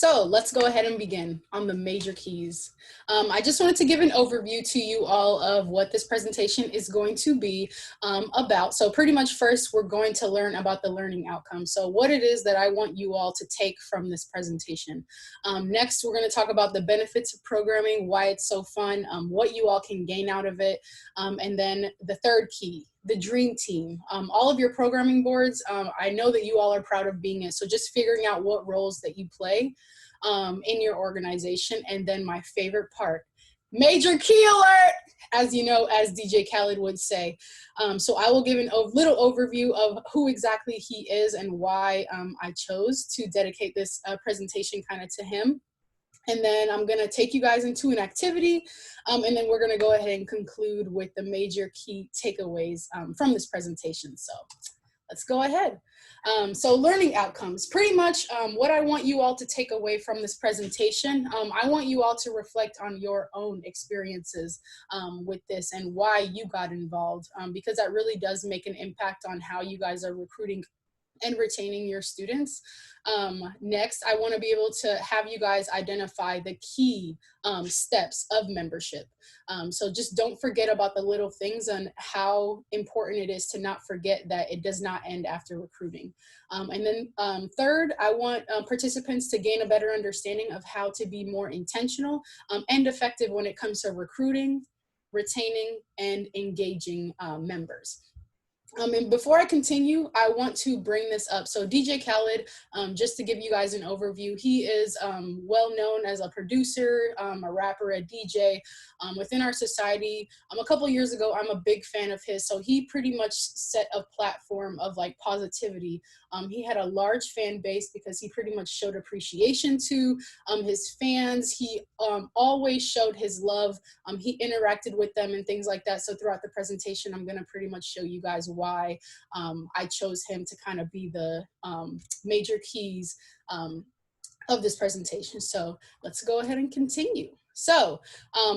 So let's go ahead and begin on the major keys. I just wanted to give an overview to you all of what this presentation is going to be about. So pretty much first, we're going to learn about the learning outcome. So what it is that I want you all to take from this presentation. Next, we're going to talk about the benefits of programming, why it's so fun, what you all can gain out of it. And then the third key, the dream team. All of your programming boards, I know that you all are proud of being it. So just figuring out what roles that you play in your organization. And then my favorite part, major key alert, as you know, as DJ Khaled would say. So I will give a little overview of who exactly he is and why I chose to dedicate this presentation kind of to him. And then I'm going to take you guys into an activity, and then we're going to go ahead and conclude with the major key takeaways from this presentation. So let's go ahead. So learning outcomes, pretty much what I want you all to take away from this presentation. I want you all to reflect on your own experiences with this and why you got involved, because that really does make an impact on how you guys are recruiting and retaining your students. Next, I want to be able to have you guys identify the key steps of membership. So just don't forget about the little things and how important it is to not forget that it does not end after recruiting. And then third, I want participants to gain a better understanding of how to be more intentional and effective when it comes to recruiting, retaining, and engaging members. And before I continue, I want to bring this up. So DJ Khaled, just to give you guys an overview, he is well known as a producer, a rapper, a DJ within our society. A couple years ago, I'm a big fan of his. So he pretty much set a platform of like positivity. He had a large fan base because he pretty much showed appreciation to his fans. He always showed his love. He interacted with them and things like that. So throughout the presentation, I'm going to pretty much show you guys why I chose him to kind of be the major keys of this presentation. So let's go ahead and continue. So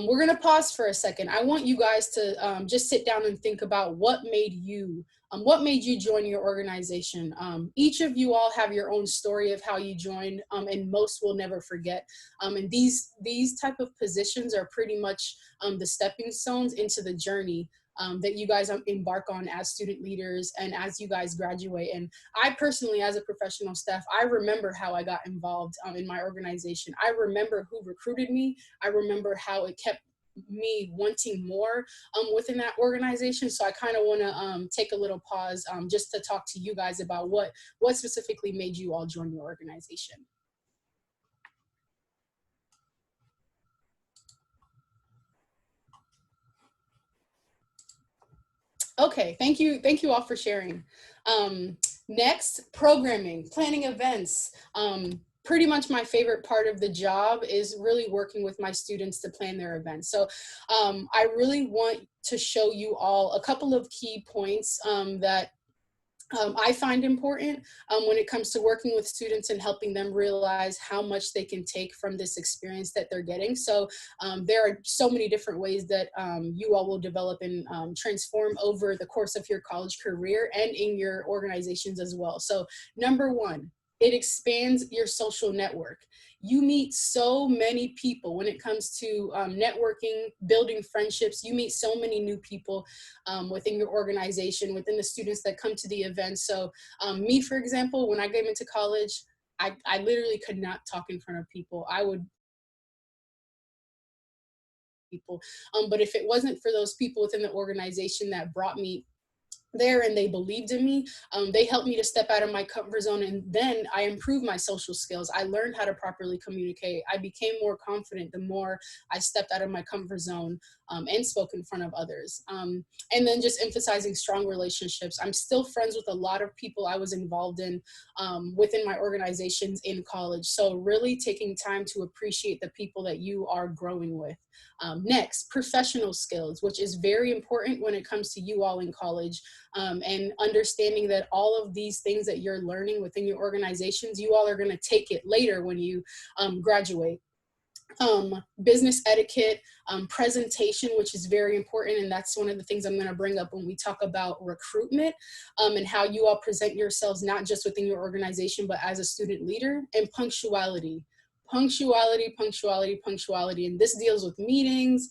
we're going to pause for a second. I want you guys to just sit down and think about what made you join your organization. Each of you all have your own story of how you joined, and most will never forget. And these type of positions are pretty much the stepping stones into the journey that you guys embark on as student leaders and as you guys graduate. And I personally, as a professional staff, I remember how I got involved in my organization. I remember who recruited me. I remember how it kept me wanting more within that organization. So I kind of want to take a little pause just to talk to you guys about what specifically made you all join your organization. Okay, thank you all for sharing. Next, programming, planning events. Pretty much my favorite part of the job is really working with my students to plan their events. So I really want to show you all a couple of key points that I find important when it comes to working with students and helping them realize how much they can take from this experience that they're getting. So there are so many different ways that you all will develop and transform over the course of your college career and in your organizations as well. So number one, it expands your social network. You meet so many people when it comes to networking, building friendships. You meet so many new people within your organization, within the students that come to the event. So me, for example, when I came into college, I literally could not talk in front of people. But if it wasn't for those people within the organization that brought me there and they believed in me, they helped me to step out of my comfort zone, and then I improved my social skills. I learned how to properly communicate. I became more confident the more I stepped out of my comfort zone and spoke in front of others. And then just emphasizing strong relationships. I'm still friends with a lot of people I was involved in within my organizations in college. So really taking time to appreciate the people that you are growing with. Next, professional skills, which is very important when it comes to you all in college, and understanding that all of these things that you're learning within your organizations, you all are going to take it later when you graduate. Business etiquette, presentation, which is very important, and that's one of the things I'm going to bring up when we talk about recruitment, and how you all present yourselves not just within your organization but as a student leader. And punctuality. Punctuality, punctuality, punctuality. And this deals with meetings.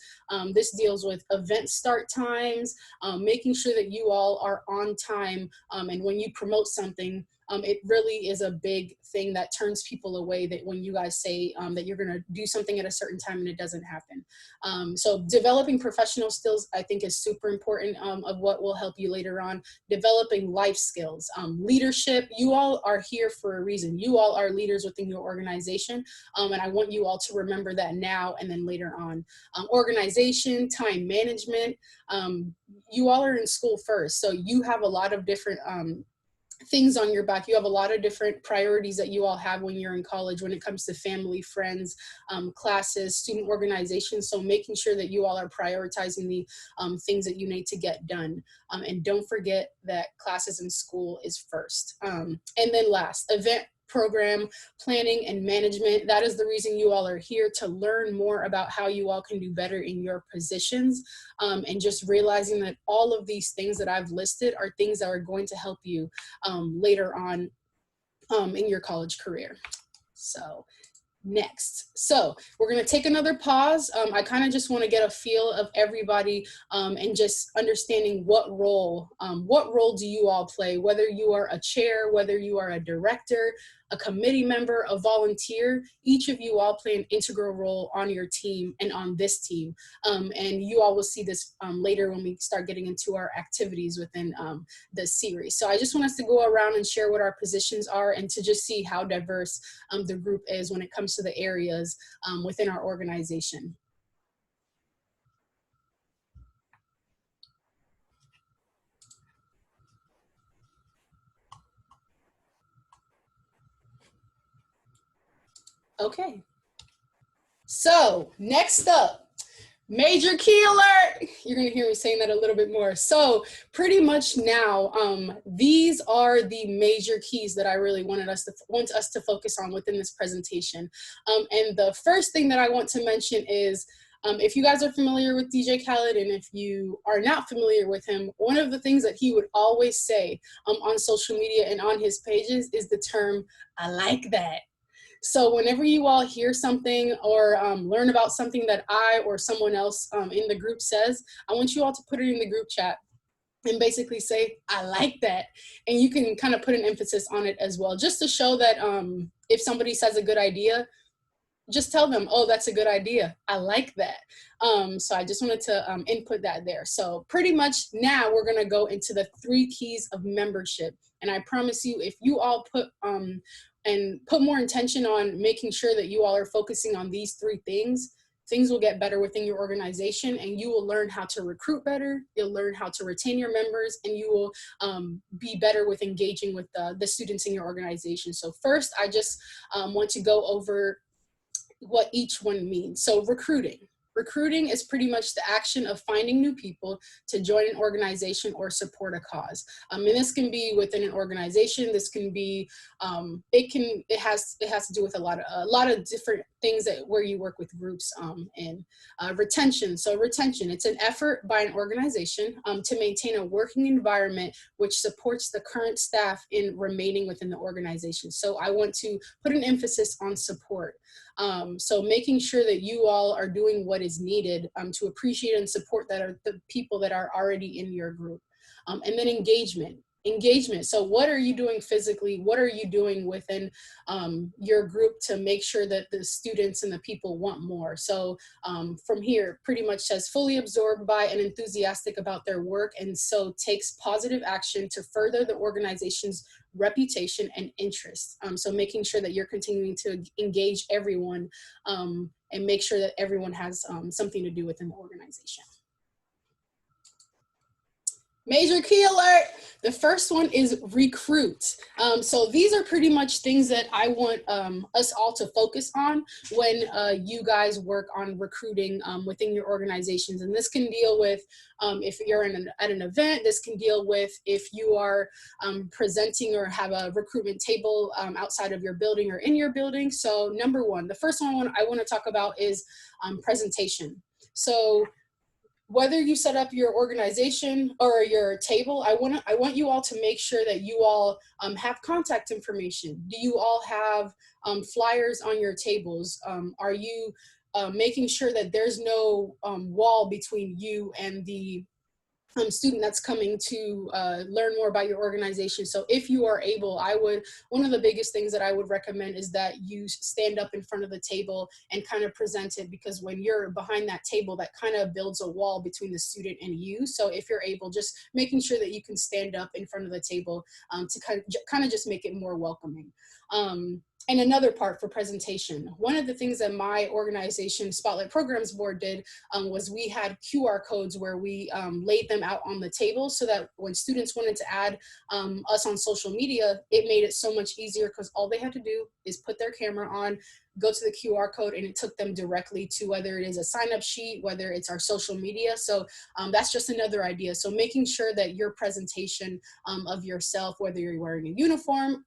This deals with event start times, making sure that you all are on time. And when you promote something, it really is a big thing that turns people away, that when you guys say that you're going to do something at a certain time and it doesn't happen. So developing professional skills, I think, is super important, of what will help you later on. Developing life skills, leadership. You all are here for a reason. You all are leaders within your organization. And I want you all to remember that now and then later on. Organization, time management. You all are in school first, so you have a lot of different things on your back. You have a lot of different priorities that you all have when you're in college when it comes to family, friends, classes, student organizations. So making sure that you all are prioritizing the things that you need to get done. And don't forget that classes in school is first. And then last, event program planning and management. That is the reason you all are here, to learn more about how you all can do better in your positions, and just realizing that all of these things that I've listed are things that are going to help you later on in your college career. So next, so we're going to take another pause. I kind of just want to get a feel of everybody, and just understanding what role do you all play, whether you are a chair, whether you are a director, a committee member, a volunteer. Each of you all play an integral role on your team and on this team. And you all will see this later when we start getting into our activities within the series. So I just want us to go around and share what our positions are, and to just see how diverse the group is when it comes to the areas within our organization. Okay. So next up, major key alert. You're going to hear me saying that a little bit more. So pretty much now, these are the major keys that I really want us to focus on within this presentation. And the first thing that I want to mention is, if you guys are familiar with DJ Khaled, and if you are not familiar with him, one of the things that he would always say on social media and on his pages is the term, "I like that." So whenever you all hear something or learn about something that I or someone else in the group says, I want you all to put it in the group chat and basically say, "I like that." And you can kind of put an emphasis on it as well, just to show that if somebody says a good idea, just tell them, "Oh, that's a good idea. I like that." So I just wanted to input that there. So pretty much now we're going to go into the 3 keys of membership. And I promise you, if you all put more intention on making sure that you all are focusing on these 3 things, things will get better within your organization, and you will learn how to recruit better. You'll learn how to retain your members, and you will be better with engaging with the students in your organization. So first, I just want to go over what each one means. So recruiting. Recruiting is pretty much the action of finding new people to join an organization or support a cause. And this can be within an organization. This can be, it has to do with a lot of different things where you work with groups, and retention. So retention, it's an effort by an organization to maintain a working environment which supports the current staff in remaining within the organization. So I want to put an emphasis on support. So making sure that you all are doing what is needed to appreciate and support the people that are already in your group. And then engagement. So what are you doing physically? What are you doing within your group to make sure that the students and the people want more? So from here, pretty much says fully absorbed by and enthusiastic about their work, and so takes positive action to further the organization's reputation and interest. So making sure that you're continuing to engage everyone and make sure that everyone has something to do within the organization. Major key alert. The first one is recruit. So these are pretty much things that I want us all to focus on when you guys work on recruiting within your organizations. And this can deal with if you're at an event. This can deal with if you are presenting or have a recruitment table outside of your building or in your building. So number one, the first one I want to talk about is presentation. So whether you set up your organization or your table, I want you all to make sure that you all have contact information. Do you all have flyers on your tables? Are you making sure that there's no wall between you and the student that's coming to learn more about your organization? So if you are able, one of the biggest things that I would recommend is that you stand up in front of the table and kind of present it, because when you're behind that table, that kind of builds a wall between the student and you. So if you're able, just making sure that you can stand up in front of the table to kind of just make it more welcoming. And another part for presentation, one of the things that my organization, Spotlight Programs Board, did was we had QR codes where we laid them out on the table, so that when students wanted to add us on social media, it made it so much easier, because all they had to do is put their camera on, go to the QR code, and it took them directly to whether it is a sign-up sheet, whether it's our social media. So that's just another idea. So making sure that your presentation of yourself, whether you're wearing a uniform,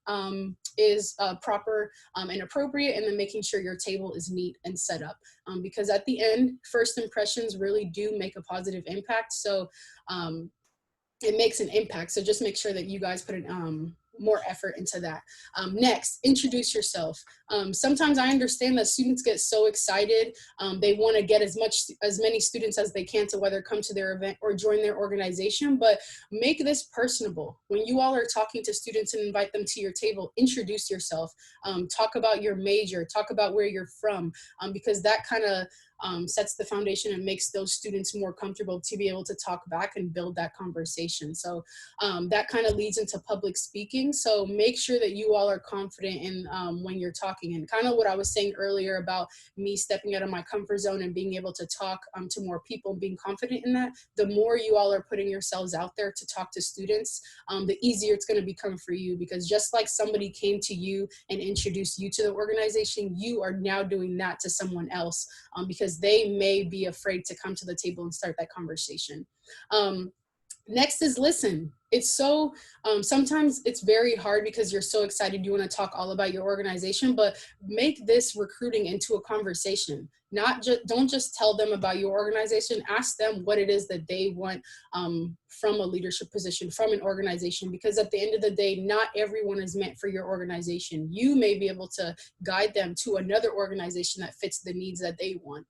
is proper and appropriate, and then making sure your table is neat and set up. Because at the end, first impressions really do make a positive impact. So it makes an impact. So just make sure that you guys put in more effort into that. Next, introduce yourself. Sometimes I understand that students get so excited. They want to get as many students as they can to whether come to their event or join their organization, but make this personable. When you all are talking to students and invite them to your table, introduce yourself. Talk about your major, talk about where you're from, because that kind of sets the foundation and makes those students more comfortable to be able to talk back and build that conversation. So that kind of leads into public speaking. So make sure that you all are confident in when you're talking, and kind of what I was saying earlier about me stepping out of my comfort zone and being able to talk to more people, being confident in that. The more you all are putting yourselves out there to talk to students, the easier it's going to become for you, because just like somebody came to you and introduced you to the organization, you are now doing that to someone else, because they may be afraid to come to the table and start that conversation. Next is listen. It's so, sometimes it's very hard because you're so excited, you want to talk all about your organization, but make this recruiting into a conversation. Don't just tell them about your organization, ask them what it is that they want from a leadership position, from an organization, because at the end of the day, not everyone is meant for your organization. You may be able to guide them to another organization that fits the needs that they want.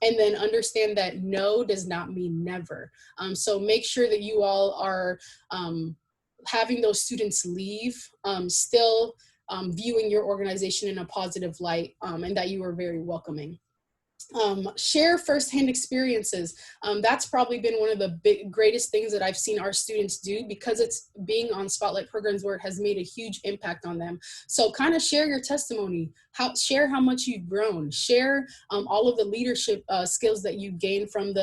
And then understand that no does not mean never. So make sure that you all are having those students leave still viewing your organization in a positive light, and that you are very welcoming. Share firsthand experiences. That's probably been one of the greatest things that I've seen our students do, because it's being on Spotlight Programs where it has made a huge impact on them. So kind of share your testimony, share how much you've grown, share all of the leadership skills that you gained from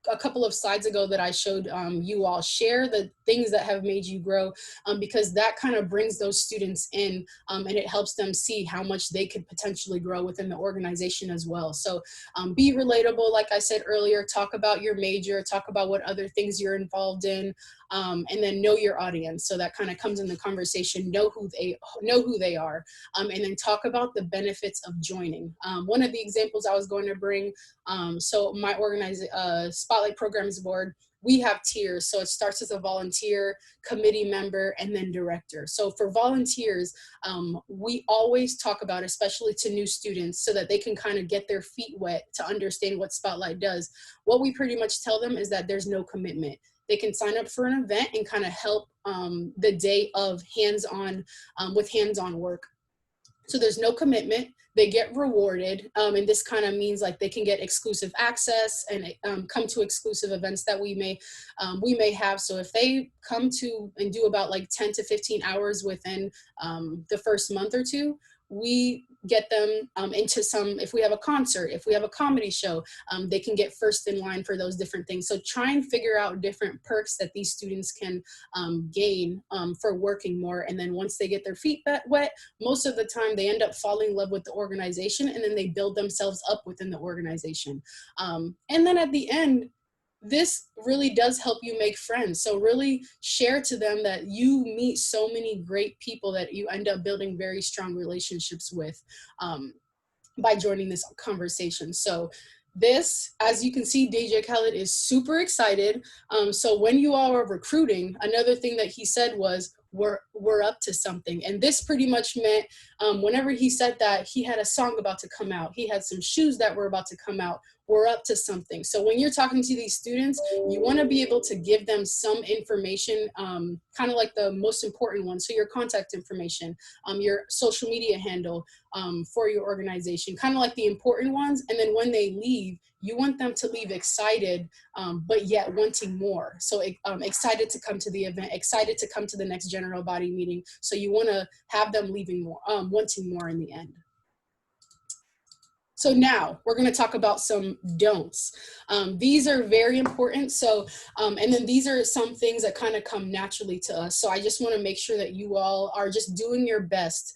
a couple of slides ago that I showed you all. Share the things that have made you grow, because that kind of brings those students in, and it helps them see how much they could potentially grow within the organization as well. So be relatable, like I said earlier, talk about your major, talk about what other things you're involved in, and then know your audience. So that kind of comes in the conversation, know who they are, and then talk about the benefits of joining. One of the examples I was going to bring, so my Spotlight Programs Board, we have tiers. So it starts as a volunteer, committee member, and then director. So for volunteers, we always talk about, especially to new students, so that they can kind of get their feet wet to understand what Spotlight does. What we pretty much tell them is that there's no commitment. They can sign up for an event and kind of help the day of with hands-on work. So there's no commitment. They get rewarded, and this kind of means like they can get exclusive access and come to exclusive events that we may have. So if they come to and do about like 10 to 15 hours within the first month or two, we get them into if we have a concert, if we have a comedy show, they can get first in line for those different things. So try and figure out different perks that these students can gain for working more. And then once they get their feet wet, most of the time they end up falling in love with the organization, and then they build themselves up within the organization. And then at the end, this really does help you make friends. So really share to them that you meet so many great people that you end up building very strong relationships with by joining this conversation. So This, as you can see, DJ Khaled is super excited. So when you all are recruiting, another thing that he said was, we're up to something. And this pretty much meant whenever he said that, he had a song about to come out. He had some shoes that were about to come out. We're up to something. So when you're talking to these students, you want to be able to give them some information, kind of like the most important one. So your contact information, your social media handle for your organization, kind of like the important ones. And then when they leave, you want them to leave excited, but yet wanting more. So excited to come to the event, excited to come to the next general body meeting. So you want to have them leaving more, wanting more in the end. So now we're going to talk about some don'ts. These are very important. So, and then these are some things that kind of come naturally to us. So I just want to make sure that you all are just doing your best.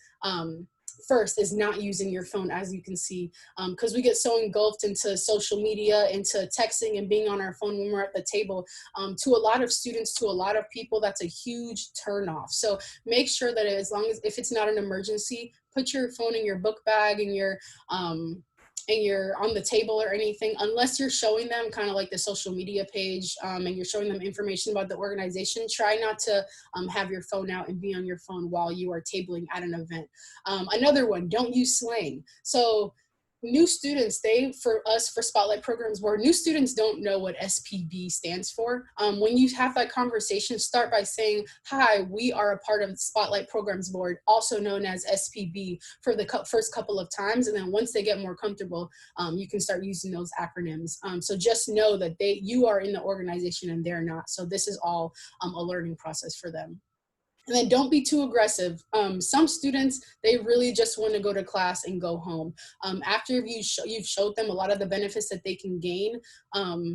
First is not using your phone, as you can see, because we get so engulfed into social media, into texting and being on our phone when we're at the table. To a lot of students, to a lot of people, that's a huge turnoff. So make sure that as long as, if it's not an emergency, put your phone in your book bag and you're on the table or anything, unless you're showing them kind of like the social media page and you're showing them information about the organization. Try not to have your phone out and be on your phone while you are tabling at an event. Another one, don't use slang. So new students, for Spotlight Programs Board, new students don't know what SPB stands for. When you have that conversation, start by saying, hi, we are a part of the Spotlight Programs Board, also known as SPB, for the first couple of times. And then once they get more comfortable, you can start using those acronyms. So just know that you are in the organization and they're not. So this is all a learning process for them. And then don't be too aggressive. Some students, they really just want to go to class and go home. After you've showed them a lot of the benefits that they can gain,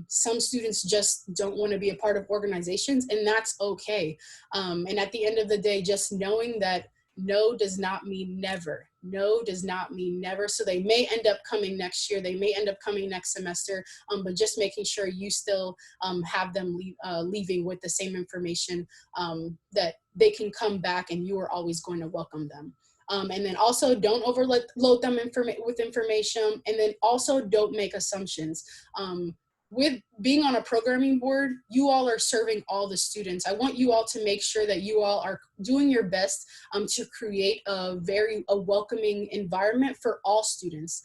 some students just don't want to be a part of organizations, and that's okay. And at the end of the day, just knowing that no does not mean never. No does not mean never. So they may end up coming next year. They may end up coming next semester, but just making sure you still have them leaving with the same information, that they can come back and you are always going to welcome them. And then also don't overload them with information, and then also don't make assumptions. With being on a programming board, you all are serving all the students. I want you all to make sure that you all are doing your best to create a welcoming environment for all students.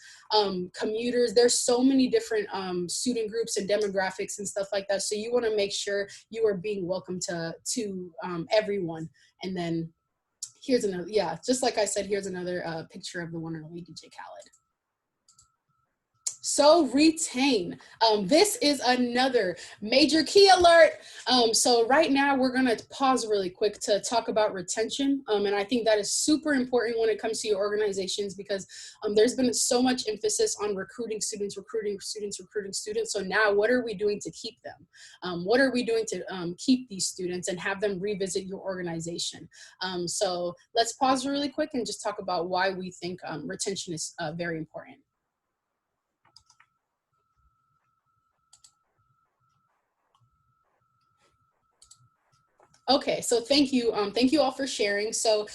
Commuters, there's so many different student groups and demographics and stuff like that. So you want to make sure you are being welcome to everyone. And then here's another, yeah, just like I said, here's another picture of the one and only DJ Khaled. So retain. This is another major key alert. So right now we're going to pause really quick to talk about retention. And I think that is super important when it comes to your organizations, because there's been so much emphasis on recruiting students. So now what are we doing to keep them? What are we doing to keep these students and have them revisit your organization? So let's pause really quick and just talk about why we think retention is very important. Okay, so thank you all for sharing. So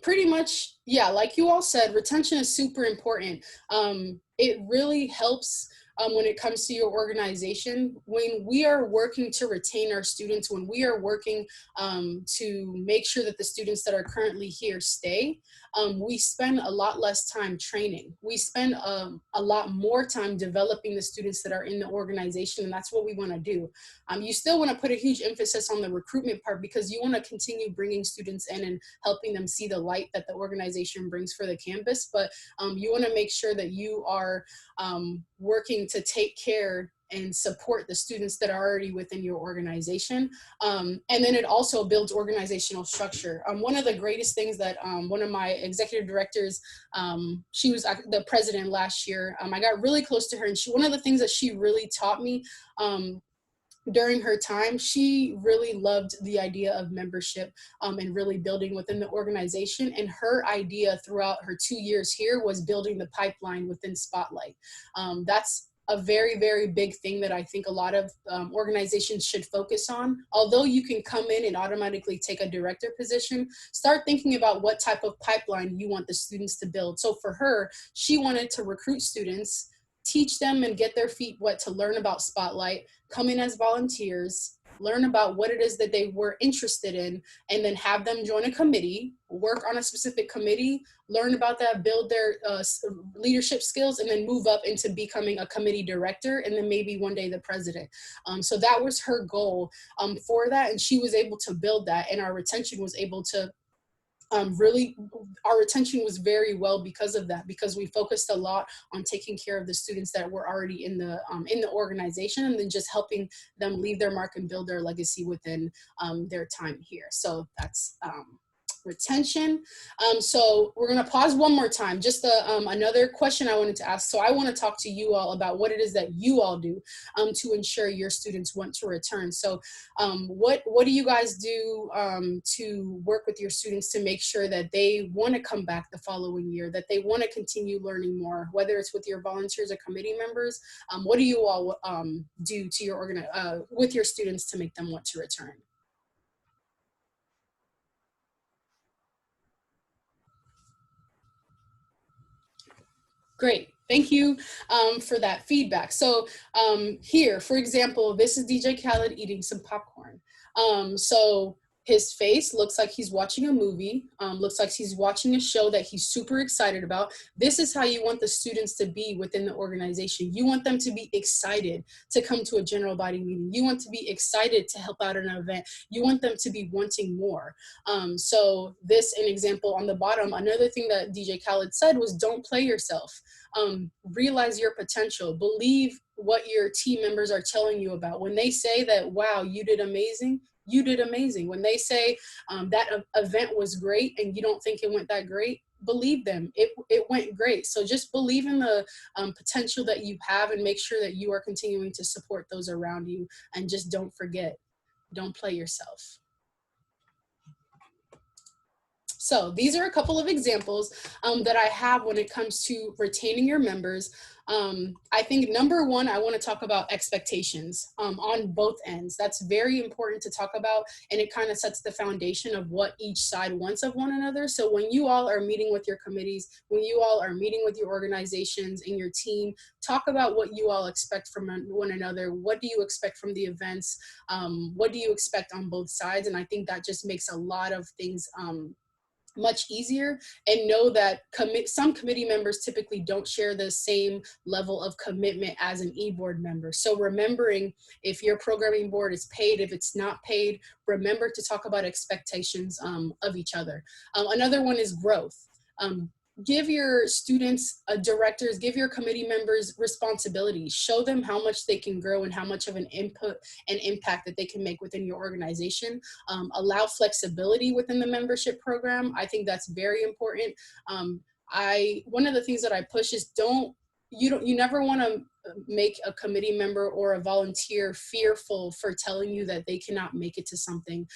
pretty much, yeah, like you all said, retention is super important. It really helps when it comes to your organization. When we are working to retain our students, when we are working to make sure that the students that are currently here stay, we spend a lot less time training. We spend a lot more time developing the students that are in the organization, and that's what we want to do. You still want to put a huge emphasis on the recruitment part, because you want to continue bringing students in and helping them see the light that the organization brings for the campus, but you want to make sure that you are working to take care and support the students that are already within your organization. And then it also builds organizational structure. One of the greatest things that one of my executive directors, she was the president last year, I got really close to her, and one of the things that she really taught me during her time, she really loved the idea of membership and really building within the organization. And her idea throughout her 2 years here was building the pipeline within Spotlight. That's a very, very big thing that I think a lot of organizations should focus on. Although you can come in and automatically take a director position, start thinking about what type of pipeline you want the students to build. So for her, she wanted to recruit students teach them and get their feet wet to learn about Spotlight, come in as volunteers, learn about what it is that they were interested in, and then have them join a committee, work on a specific committee, learn about that, build their leadership skills, and then move up into becoming a committee director, and then maybe one day the president. So that was her goal for that, and she was able to build that, and our retention was able to really, our retention was very well because of that, because we focused a lot on taking care of the students that were already in the organization, and then just helping them leave their mark and build their legacy within their time here. So that's retention. So we're going to pause one more time. Just another question I wanted to ask. So I want to talk to you all about what it is that you all do to ensure your students want to return. So what do you guys do to work with your students to make sure that they want to come back the following year, that they want to continue learning more, whether it's with your volunteers or committee members? What do you all do to your with your students to make them want to return? Great, thank you for that feedback. So here, for example, this is DJ Khaled eating some popcorn. So his face looks like he's watching a movie, looks like he's watching a show that he's super excited about. This is how you want the students to be within the organization. You want them to be excited to come to a general body meeting. You want to be excited to help out at an event. You want them to be wanting more. So this, an example on the bottom, another thing that DJ Khaled said was, don't play yourself. Realize your potential. Believe what your team members are telling you about. When they say that, wow, you did amazing, you did amazing. When they say that event was great and you don't think it went that great, believe them. It went great. So just believe in the potential that you have, and make sure that you are continuing to support those around you. And just don't forget, don't play yourself. So these are a couple of examples that I have when it comes to retaining your members. I think number one, I want to talk about expectations on both ends. That's very important to talk about, and it kind of sets the foundation of what each side wants of one another. So when you all are meeting with your committees, when you all are meeting with your organizations and your team, talk about what you all expect from one another. What do you expect from the events? What do you expect on both sides? And I think that just makes a lot of things much easier. And know that some committee members typically don't share the same level of commitment as an e-board member. So remembering, if your programming board is paid, if it's not paid, remember to talk about expectations of each other. Another one is growth. Give your students, directors, give your committee members responsibilities. Show them how much they can grow and how much of an input and impact that they can make within your organization. Allow flexibility within the membership program. I think that's very important. One of the things that I push is you never want to make a committee member or a volunteer fearful for telling you that they cannot make it to something,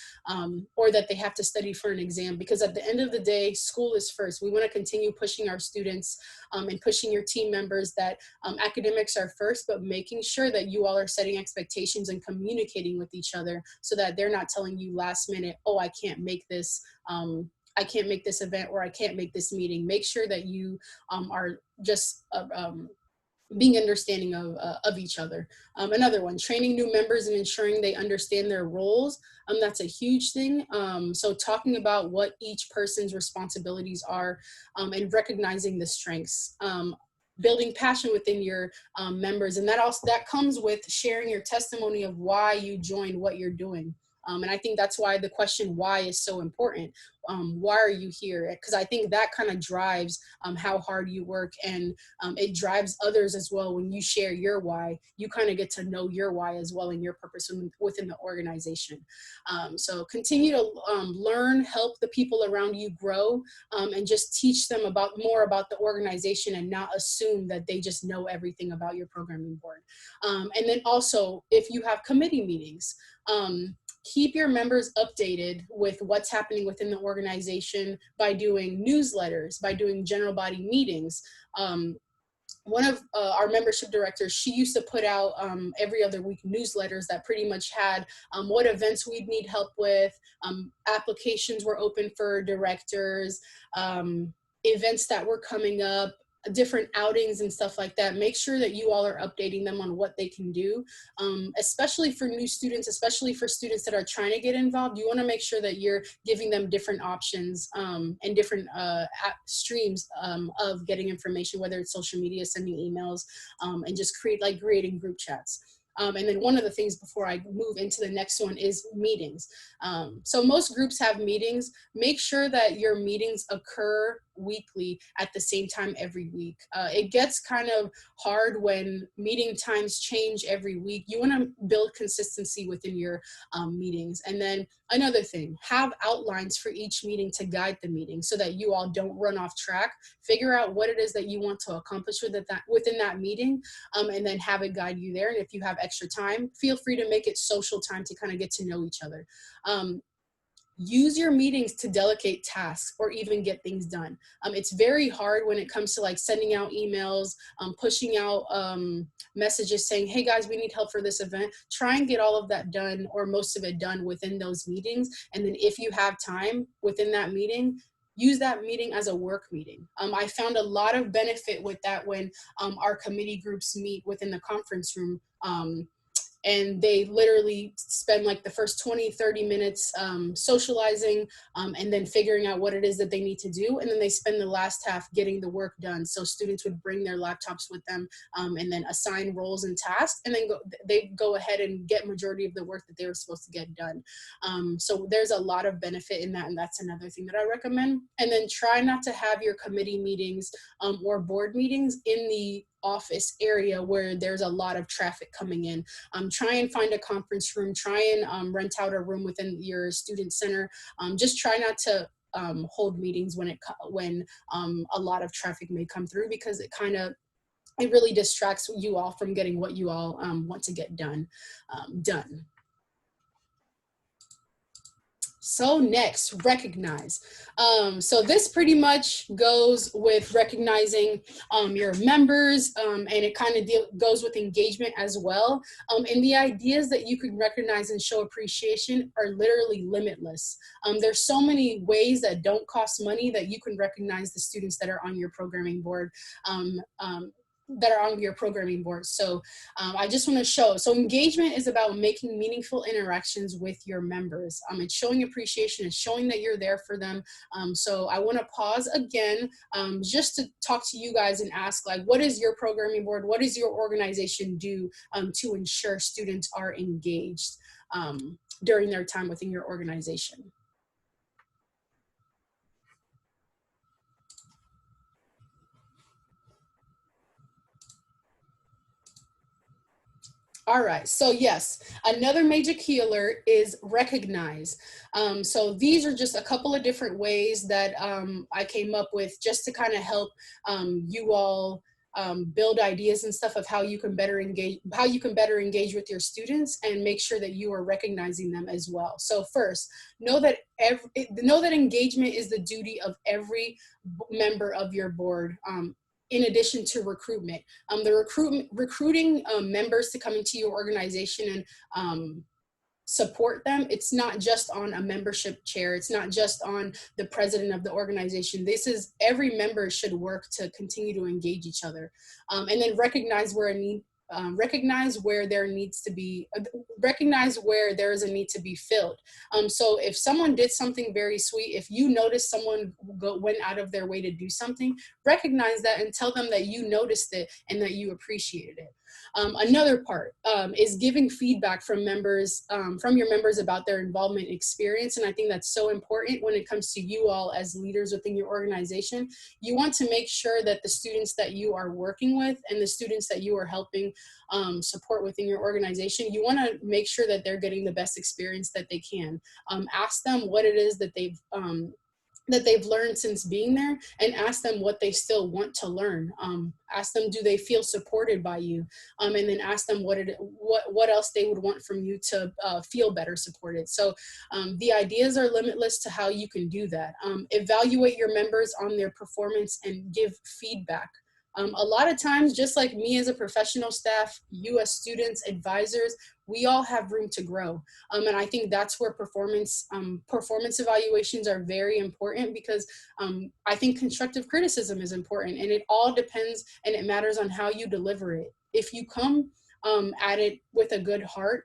or that they have to study for an exam, because at the end of the day, school is first. We want to continue pushing our students and pushing your team members that academics are first, but making sure that you all are setting expectations and communicating with each other, so that they're not telling you last minute, oh, I can't make this. I can't make this event, or I can't make this meeting. Make sure that you are just being understanding of each other. Another one, training new members and ensuring they understand their roles. That's a huge thing. So talking about what each person's responsibilities are, and recognizing the strengths. Building passion within your members. And that comes with sharing your testimony of why you joined what you're doing. And I think that's why the question why is so important. Why are you here? Because I think that kind of drives how hard you work, and it drives others as well. When you share your why, you kind of get to know your why as well, and your purpose within the organization. So continue to learn, help the people around you grow, and just teach them more about the organization, and not assume that they just know everything about your programming board. And then also, if you have committee meetings, keep your members updated with what's happening within the organization by doing newsletters, by doing general body meetings. One of our membership directors, she used to put out every other week newsletters that pretty much had what events we'd need help with, applications were open for directors, events that were coming up, different outings and stuff like that, make sure that you all are updating them on what they can do, especially for new students, especially for students that are trying to get involved. You want to make sure that you're giving them different options and different streams of getting information, whether it's social media, sending emails, and just creating group chats. And then one of the things before I move into the next one is meetings. So most groups have meetings. Make sure that your meetings occur weekly at the same time every week. It gets kind of hard when meeting times change every week. You want to build consistency within your meetings. And then another thing, have outlines for each meeting to guide the meeting so that you all don't run off track. Figure out what it is that you want to accomplish within that meeting, and then have it guide you there. And if you have extra time, feel free to make it social time to kind of get to know each other. Use your meetings to delegate tasks or even get things done. It's very hard when it comes to like sending out emails, pushing out messages saying, hey guys, we need help for this event. Try and get all of that done, or most of it done, within those meetings. And then if you have time within that meeting, use that meeting as a work meeting. I found a lot of benefit with that when our committee groups meet within the conference room. And they literally spend like the first 20-30 minutes socializing, and then figuring out what it is that they need to do, and then they spend the last half getting the work done. So students would bring their laptops with them, and then assign roles and tasks, and then they go ahead and get majority of the work that they were supposed to get done. So there's a lot of benefit in that, and that's another thing that I recommend. And then try not to have your committee meetings or board meetings in the office area where there's a lot of traffic coming in. Try and find a conference room, try and rent out a room within your student center. Just try not to hold meetings when a lot of traffic may come through, because it really distracts you all from getting what you all want to get done. So next, recognize. So this pretty much goes with recognizing your members, and it kind of goes with engagement as well. And the ideas that you can recognize and show appreciation are literally limitless. There's so many ways that don't cost money that you can recognize the students that are on your programming board. So I just want to show. So engagement is about making meaningful interactions with your members. It's showing appreciation, it's showing that you're there for them. So I want to pause again, just to talk to you guys and ask, like, what is your programming board? What does your organization do to ensure students are engaged during their time within your organization? All right, so yes, another major key alert is recognize. So these are just a couple of different ways that I came up with just to kind of help you all build ideas and stuff of how you can better engage with your students and make sure that you are recognizing them as well. So first, know that engagement is the duty of every member of your board. In addition to recruitment, recruiting members to come into your organization and support them, it's not just on a membership chair, it's not just on the president of the organization. This is every member should work to continue to engage each other, and then recognize where there is a need to be filled. So if someone did something very sweet, if you notice someone went out of their way to do something, recognize that and tell them that you noticed it and that you appreciated it. Another part is giving feedback from your members about their involvement experience. And I think that's so important when it comes to you all as leaders within your organization. You want to make sure that the students that you are working with and the students that you are helping support within your organization, you want to make sure that they're getting the best experience that they can. Ask them what it is that they've learned since being there, and ask them what they still want to learn. Ask them, do they feel supported by you? And then ask them what else they would want from you to feel better supported. So the ideas are limitless to how you can do that. Evaluate your members on their performance and give feedback A lot of times, just like me as a professional staff, you as students, advisors, we all have room to grow. And I think that's where performance evaluations are very important, because I think constructive criticism is important, and it all depends and it matters on how you deliver it. If you come at it with a good heart,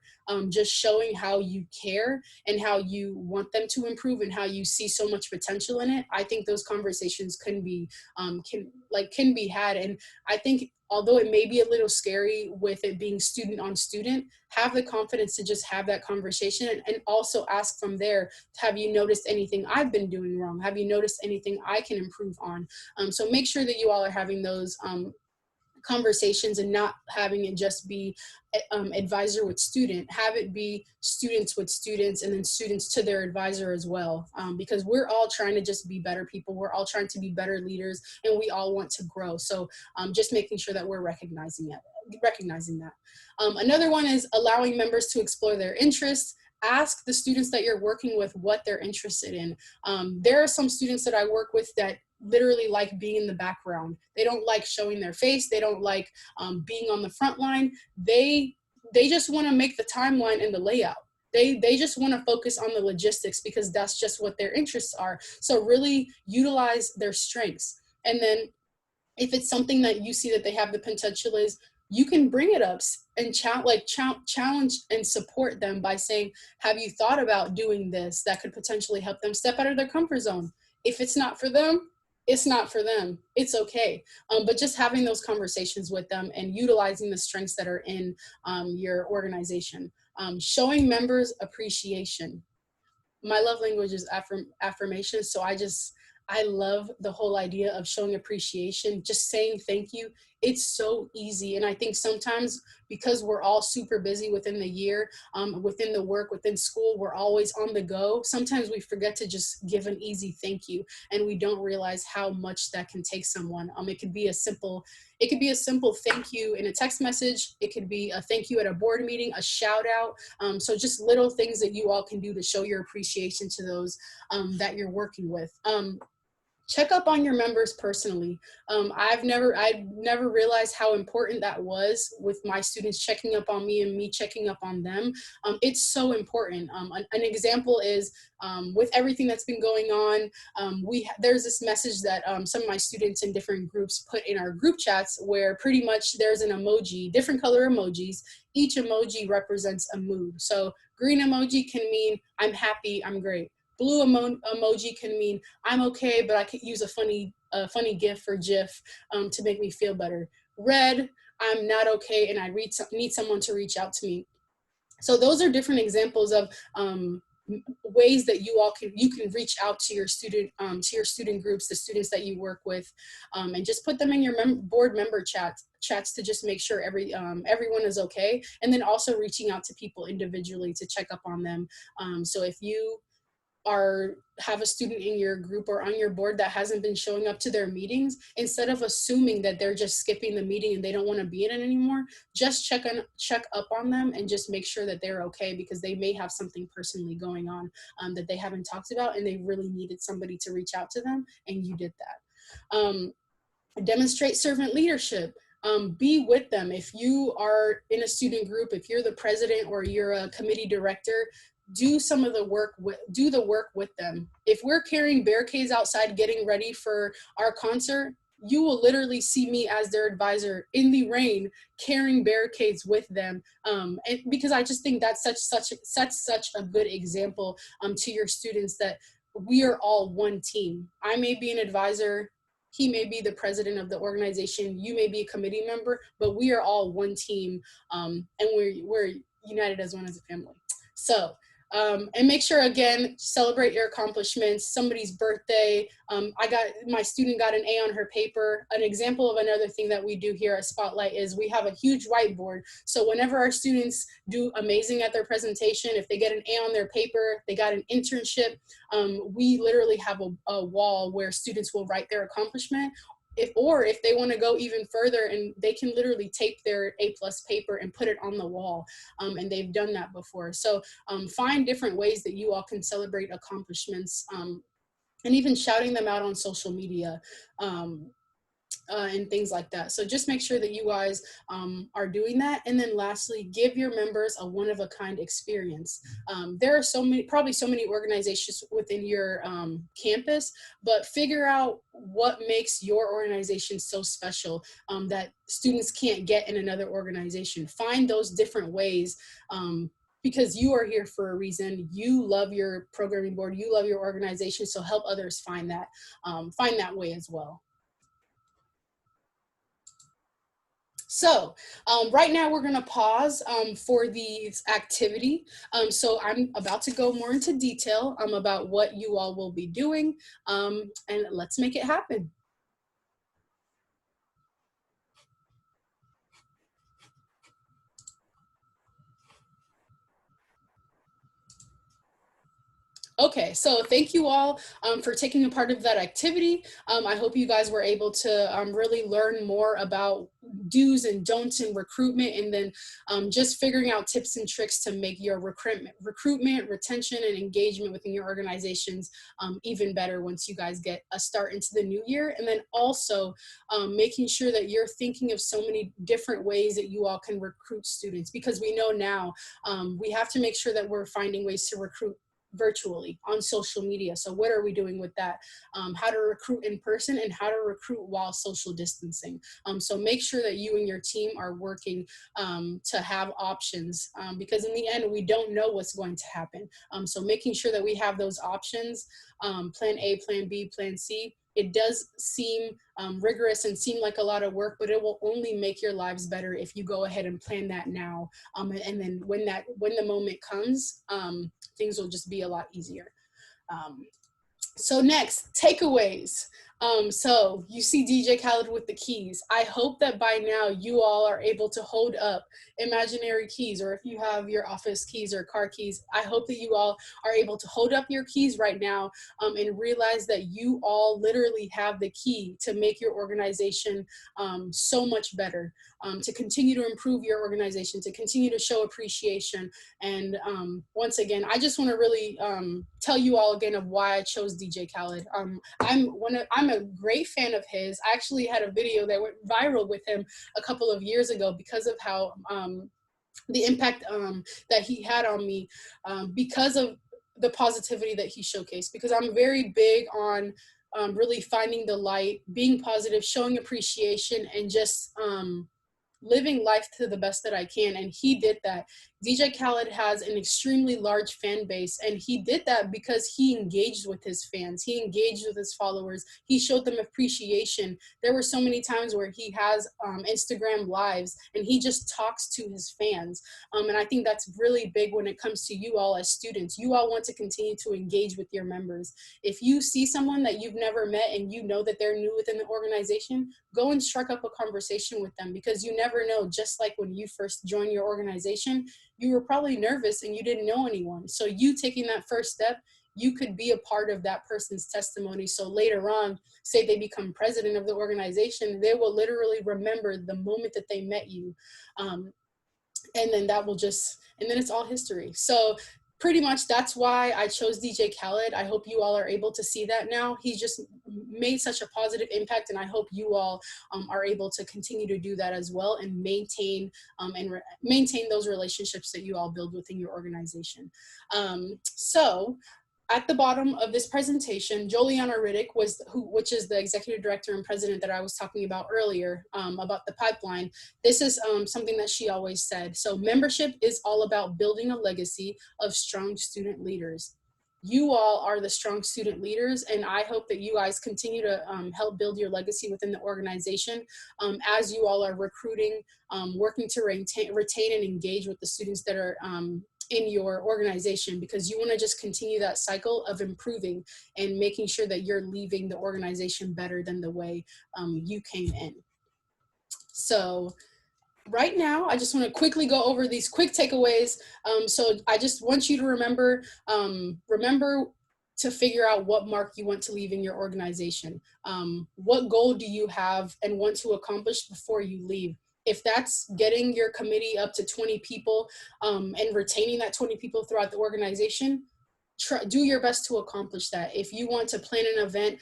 just showing how you care and how you want them to improve and how you see so much potential in it, I think those conversations can be had. And I think, although it may be a little scary with it being student on student, have the confidence to just have that conversation, and also ask from there, have you noticed anything I've been doing wrong? Have you noticed anything I can improve on? So make sure that you all are having those conversations and not having it just be advisor with student. Have it be students with students, and then students to their advisor as well, because we're all trying to just be better people. We're all trying to be better leaders, and we all want to grow. So just making sure that we're recognizing that. Another one is allowing members to explore their interests. Ask the students that you're working with what they're interested in. There are some students that I work with that literally like being in the background. They don't like showing their face. They don't like being on the front line. They just want to make the timeline and the layout. They just want to focus on the logistics, because that's just what their interests are. So really utilize their strengths. And then if it's something that you see that they have the potential is, you can bring it up and challenge and support them by saying, have you thought about doing this? That could potentially help them step out of their comfort zone. If it's not for them, it's not for them. It's okay. But just having those conversations with them and utilizing the strengths that are in your organization. Showing members appreciation. My love language is affirmation. So I love the whole idea of showing appreciation, just saying thank you. It's so easy. And I think sometimes, because we're all super busy within the year, within the work, within school, we're always on the go. Sometimes we forget to just give an easy thank you, and we don't realize how much that can take someone. It could be a simple thank you in a text message. It could be a thank you at a board meeting, a shout out. So just little things that you all can do to show your appreciation to those that you're working with. Check up on your members personally. I've never realized how important that was with my students checking up on me and me checking up on them. It's so important. An example is with everything that's been going on, there's this message that some of my students in different groups put in our group chats, where pretty much there's an emoji, different color emojis. Each emoji represents a mood. So green emoji can mean I'm happy, I'm great. Blue emoji can mean I'm okay, but I could use a funny GIF or GIF to make me feel better. Red, I'm not okay, and I need someone to reach out to me. So those are different examples of ways that you can reach out to your student groups, the students that you work with, and just put them in your board member chats to just make sure everyone is okay, and then also reaching out to people individually to check up on them. So if you have a student in your group or on your board that hasn't been showing up to their meetings, instead of assuming that they're just skipping the meeting and they don't want to be in it anymore, just check up on them and just make sure that they're okay, because they may have something personally going on that they haven't talked about, and they really needed somebody to reach out to them, and you did that. Demonstrate servant leadership. Be with them. If you are in a student group, if you're the president or you're a committee director, do the work with them. If we're carrying barricades outside getting ready for our concert, you will literally see me as their advisor in the rain carrying barricades with them, and because I just think that's such a good example to your students that we are all one team. I may be an advisor, he may be the president of the organization, you may be a committee member, but we are all one team, and we're united as one, as a family. So and make sure, again, celebrate your accomplishments. Somebody's birthday. My student got an A on her paper. An example of another thing that we do here at Spotlight is we have a huge whiteboard. So whenever our students do amazing at their presentation, if they get an A on their paper, they got an internship, we literally have a wall where students will write their accomplishment. If they want to go even further, and they can literally tape their A+ paper and put it on the wall, and they've done that before. So find different ways that you all can celebrate accomplishments, and even shouting them out on social media. and things like that. So just make sure that you guys are doing that. And then lastly, give your members a one-of-a-kind experience. There are probably so many organizations within your campus, but figure out what makes your organization so special that students can't get in another organization. Find those different ways, because you are here for a reason. You love your programming board, you love your organization, so help others find that way as well. So right now we're gonna pause for the activity. So I'm about to go more into detail about what you all will be doing, and let's make it happen. Okay, so thank you all for taking a part of that activity. I hope you guys were able to really learn more about do's and don'ts in recruitment, and then just figuring out tips and tricks to make your recruitment, retention, and engagement within your organizations even better once you guys get a start into the new year. And then also making sure that you're thinking of so many different ways that you all can recruit students, because we know now we have to make sure that we're finding ways to recruit virtually on social media. So what are we doing with that? How to recruit in person and how to recruit while social distancing. So make sure that you and your team are working to have options, because in the end, we don't know what's going to happen. So making sure that we have those options, plan A, plan B, plan C. It does seem rigorous and seem like a lot of work, but it will only make your lives better if you go ahead and plan that now. And then when the moment comes, things will just be a lot easier. So next, takeaways. So you see DJ Khaled with the keys. I hope that by now you all are able to hold up imaginary keys, or if you have your office keys or car keys, I hope that you all are able to hold up your keys right now and realize that you all literally have the key to make your organization so much better, to continue to improve your organization, to continue to show appreciation. And once again, I just want to really tell you all again of why I chose DJ Khaled. I'm a great fan of his. I actually had a video that went viral with him a couple of years ago because of how the impact that he had on me, because of the positivity that he showcased, because I'm very big on really finding the light, being positive, showing appreciation, and just living life to the best that I can. And he did that. DJ Khaled has an extremely large fan base, and he did that because he engaged with his fans. He engaged with his followers. He showed them appreciation. There were so many times where he has Instagram lives and he just talks to his fans. And I think that's really big when it comes to you all as students. You all want to continue to engage with your members. If you see someone that you've never met and you know that they're new within the organization, go and strike up a conversation with them, because you never know. Just like when you first join your organization, you were probably nervous and you didn't know anyone. So you taking that first step, you could be a part of that person's testimony. So later on, say they become president of the organization, they will literally remember the moment that they met you. And then and then it's all history. So pretty much that's why I chose DJ Khaled. I hope you all are able to see that now. He just made such a positive impact, and I hope you all are able to continue to do that as well, and maintain those relationships that you all build within your organization. So at the bottom of this presentation, Joliana Riddick, which is the executive director and president that I was talking about earlier, about the pipeline. This is something that she always said. So membership is all about building a legacy of strong student leaders. You all are the strong student leaders, and I hope that you guys continue to help build your legacy within the organization as you all are recruiting, working to retain and engage with the students that are in your organization, because you want to just continue that cycle of improving and making sure that you're leaving the organization better than the way you came in. So right now, I just want to quickly go over these quick takeaways. So I just want you to remember to figure out what mark you want to leave in your organization. What goal do you have and want to accomplish before you leave? If that's getting your committee up to 20 people and retaining that 20 people throughout the organization, do your best to accomplish that. If you want to plan an event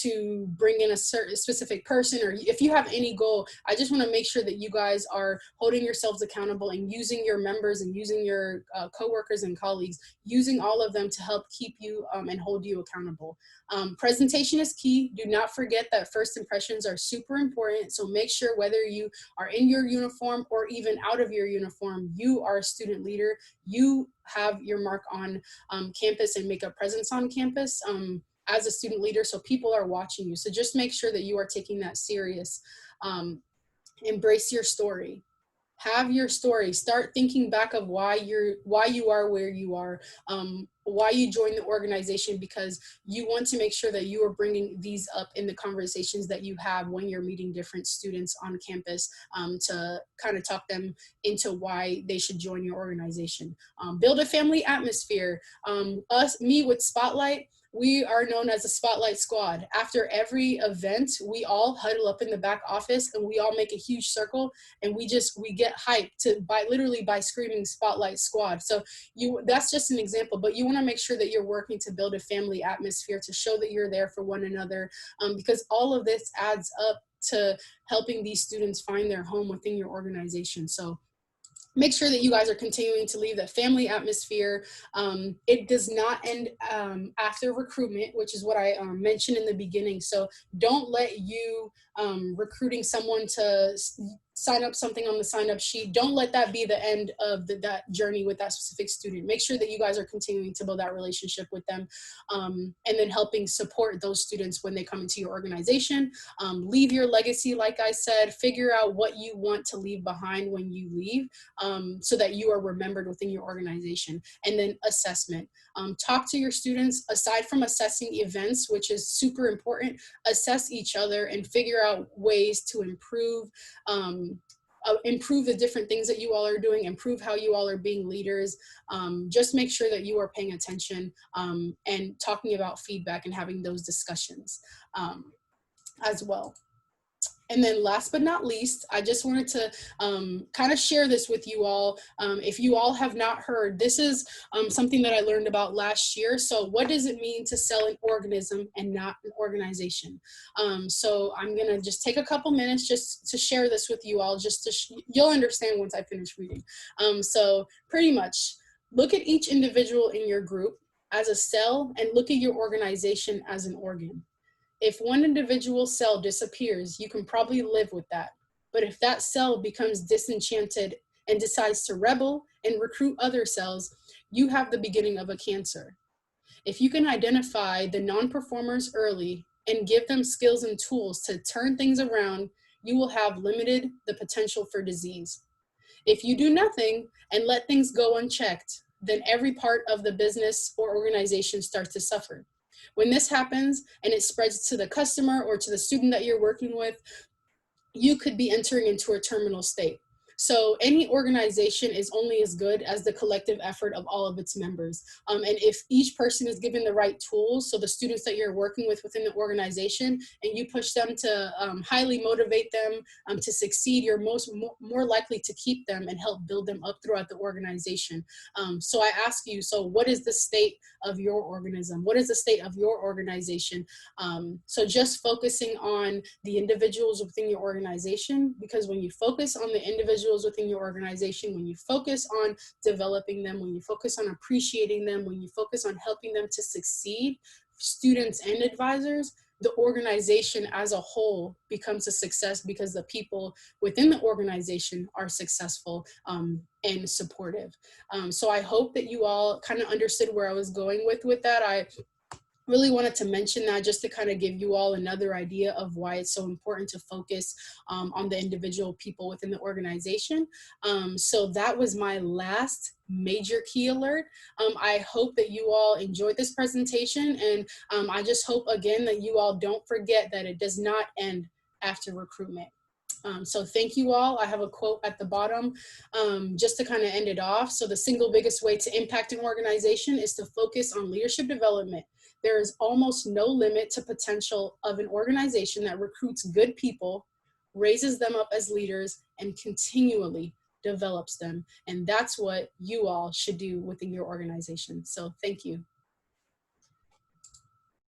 to bring in a certain specific person, or if you have any goal, I just want to make sure that you guys are holding yourselves accountable and using your members and using your coworkers and colleagues, using all of them to help keep you and hold you accountable. Presentation is key. Do not forget that first impressions are super important. So make sure whether you are in your uniform or even out of your uniform, you are a student leader. You have your mark on campus and make a presence on campus as a student leader, so people are watching you. So just make sure that you are taking that serious. Embrace your story. Have your story. Start thinking back of why you are where you are, why you joined the organization, because you want to make sure that you are bringing these up in the conversations that you have when you're meeting different students on campus, to kind of talk them into why they should join your organization. Build a family atmosphere. Me with Spotlight, we are known as a Spotlight Squad. After every event, we all huddle up in the back office and we all make a huge circle, and we get hyped literally by screaming Spotlight Squad. So that's just an example, but you want to make sure that you're working to build a family atmosphere, to show that you're there for one another, because all of this adds up to helping these students find their home within your organization. So make sure that you guys are continuing to leave that family atmosphere. It does not end after recruitment, which is what I mentioned in the beginning. So don't let you recruiting someone to sign up something on the sign up sheet. Don't let that be the end of that journey with that specific student. Make sure that you guys are continuing to build that relationship with them, and then helping support those students when they come into your organization. Leave your legacy, like I said. Figure out what you want to leave behind when you leave, so that you are remembered within your organization. And then assessment. Talk to your students. Aside from assessing events, which is super important, assess each other and figure out ways to improve the different things that you all are doing, improve how you all are being leaders. Just make sure that you are paying attention, and talking about feedback and having those discussions as well. And then last but not least, I just wanted to kind of share this with you all. If you all have not heard, this is something that I learned about last year. So what does it mean to sell an organism and not an organization? So I'm going to just take a couple minutes just to share this with you all, just to you'll understand once I finish reading. So pretty much look at each individual in your group as a cell and look at your organization as an organ. If one individual cell disappears, you can probably live with that. But if that cell becomes disenchanted and decides to rebel and recruit other cells, you have the beginning of a cancer. If you can identify the non-performers early and give them skills and tools to turn things around, you will have limited the potential for disease. If you do nothing and let things go unchecked, then every part of the business or organization starts to suffer. When this happens and it spreads to the customer or to the student that you're working with, you could be entering into a terminal state. So any organization is only as good as the collective effort of all of its members. And if each person is given the right tools, so the students that you're working with within the organization, and you push them to highly motivate them to succeed, you're more likely to keep them and help build them up throughout the organization. So I ask you, so what is the state of your organism? What is the state of your organization? So just focusing on the individuals within your organization, because when you focus on the individuals within your organization, when you focus on developing them, when you focus on appreciating them, when you focus on helping them to succeed, students and advisors, the organization as a whole becomes a success because the people within the organization are successful and supportive. So I hope that you all kind of understood where I was going with that. I really wanted to mention that just to kind of give you all another idea of why it's so important to focus on the individual people within the organization. So that was my last major key alert. I hope that you all enjoyed this presentation, and I just hope again that you all don't forget that it does not end after recruitment. So thank you all. I have a quote at the bottom just to kind of end it off. So the single biggest way to impact an organization is to focus on leadership development. There is almost no limit to potential of an organization that recruits good people, raises them up as leaders, and continually develops them. And that's what you all should do within your organization. So thank you.